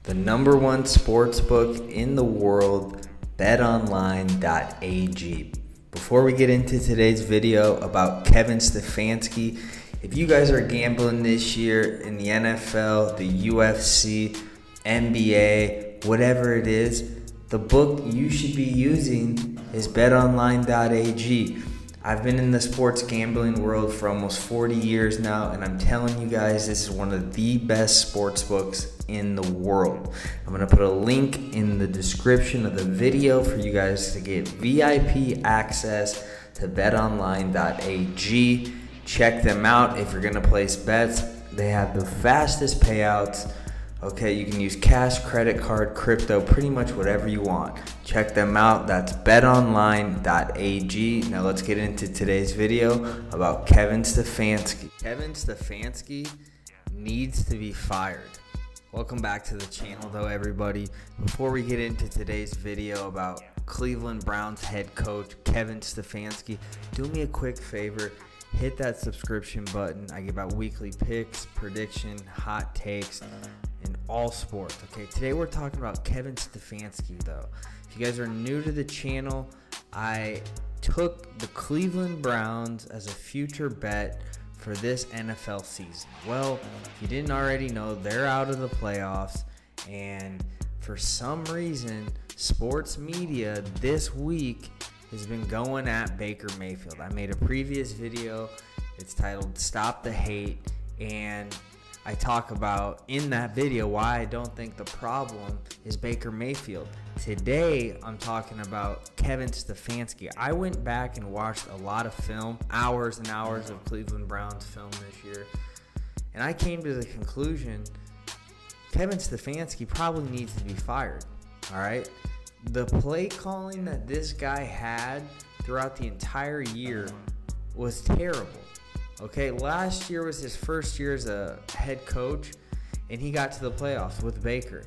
the number one sports book in the world, betonline.ag. Before we get into today's video about Kevin Stefanski, if you guys are gambling this year in the NFL, the UFC, NBA, whatever it is, the book you should be using is betonline.ag. I've been in the sports gambling world for almost 40 years now, and I'm telling you guys, this is one of the best sports books in the world. I'm going to put a link in the description of the video for you guys to get VIP access to betonline.ag. Check them out if you're going to place bets. They have the fastest payouts. Okay, you can use cash, credit card, crypto, pretty much whatever you want. Check them out. That's betonline.ag. Now let's get into today's video about Kevin Stefanski. Kevin Stefanski needs to be fired. Welcome back to the channel though, everybody. Before we get into today's video about Cleveland Browns head coach Kevin Stefanski, do me a quick favor. Hit that subscription button. I give out weekly picks, prediction, hot takes, in all sports. Okay, today we're talking about Kevin Stefanski though. If you guys are new to the channel, I took the Cleveland Browns as a future bet for this NFL season. Well, if you didn't already know, they're out of the playoffs, and for some reason, sports media this week has been going at Baker Mayfield. I made a previous video. It's titled Stop the Hate, and I talk about in that video why I don't think the problem is Baker Mayfield. Today, I'm talking about Kevin Stefanski. I went back and watched a lot of film, hours and hours of Cleveland Browns film this year, and I came to the conclusion Kevin Stefanski probably needs to be fired, all right? The play calling that this guy had throughout the entire year was terrible. Okay, last year was his first year as a head coach, and he got to the playoffs with Baker.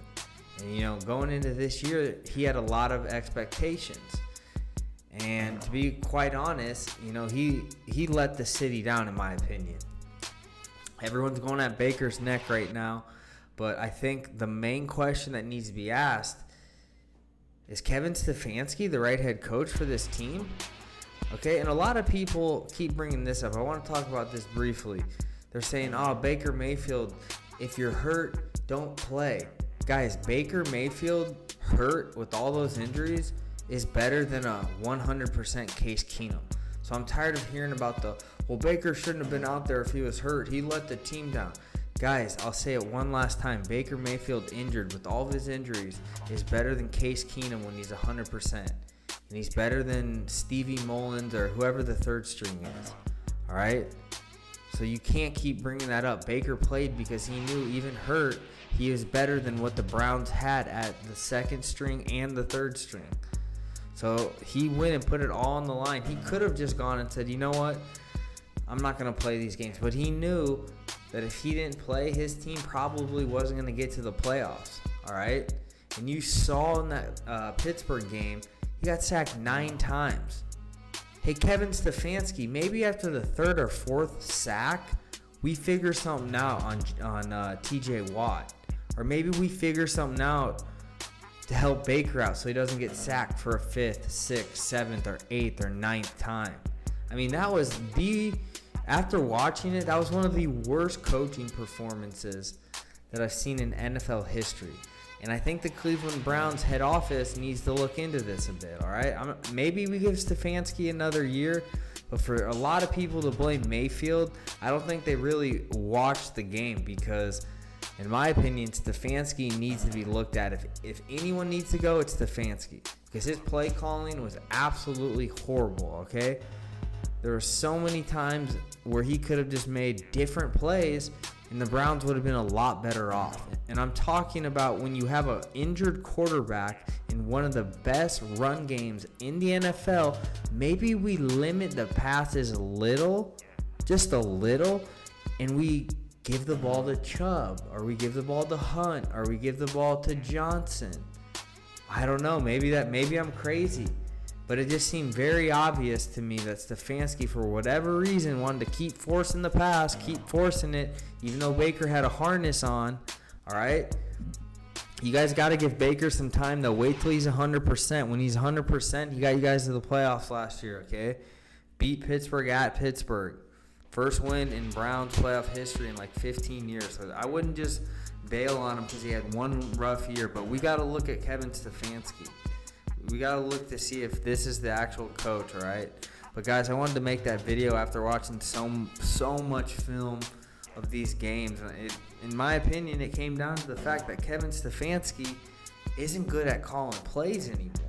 And, going into this year, he had a lot of expectations. And to be quite honest, he let the city down, in my opinion. Everyone's going at Baker's neck right now, but I think the main question that needs to be asked is Kevin Stefanski the right head coach for this team? Okay, and a lot of people keep bringing this up. I want to talk about this briefly. They're saying, Baker Mayfield, if you're hurt, don't play. Guys, Baker Mayfield hurt with all those injuries is better than a 100% Case Keenum. So I'm tired of hearing about Baker shouldn't have been out there if he was hurt. He let the team down. Guys, I'll say it one last time. Baker Mayfield injured with all of his injuries is better than Case Keenum when he's 100%. And he's better than Stevie Mullins or whoever the third string is. All right? So you can't keep bringing that up. Baker played because he knew even hurt, he was better than what the Browns had at the second string and the third string. So he went and put it all on the line. He could have just gone and said, you know what? I'm not going to play these games. But he knew that if he didn't play, his team probably wasn't going to get to the playoffs. All right? And you saw in that Pittsburgh game, he got sacked 9 times. Hey, Kevin Stefanski, maybe after the 3rd or 4th sack, we figure something out on TJ Watt. Or maybe we figure something out to help Baker out so he doesn't get sacked for a 5th, 6th, 7th, or 8th, or 9th time. I mean, after watching it, that was one of the worst coaching performances that I've seen in NFL history. And I think the Cleveland Browns head office needs to look into this a bit, all right? Maybe we give Stefanski another year, but for a lot of people to blame Mayfield, I don't think they really watched the game because, in my opinion, Stefanski needs to be looked at. If anyone needs to go, it's Stefanski because his play calling was absolutely horrible, okay? There were so many times where he could have just made different plays and the Browns would have been a lot better off. And I'm talking about when you have an injured quarterback in one of the best run games in the NFL, maybe we limit the passes a little, just a little, and we give the ball to Chubb, or we give the ball to Hunt, or we give the ball to Johnson. I don't know, maybe I'm crazy. But it just seemed very obvious to me that Stefanski, for whatever reason, wanted to keep forcing the pass, keep forcing it, even though Baker had a harness on, all right? You guys got to give Baker some time, though. Wait till he's 100%. When he's 100%, he got you guys to the playoffs last year, okay? Beat Pittsburgh at Pittsburgh. First win in Browns playoff history in like 15 years. So I wouldn't just bail on him because he had one rough year. But we got to look at Kevin Stefanski. We got to look to see if this is the actual coach, all right? But, guys, I wanted to make that video after watching so much film of these games. In my opinion, it came down to the fact that Kevin Stefanski isn't good at calling plays anymore.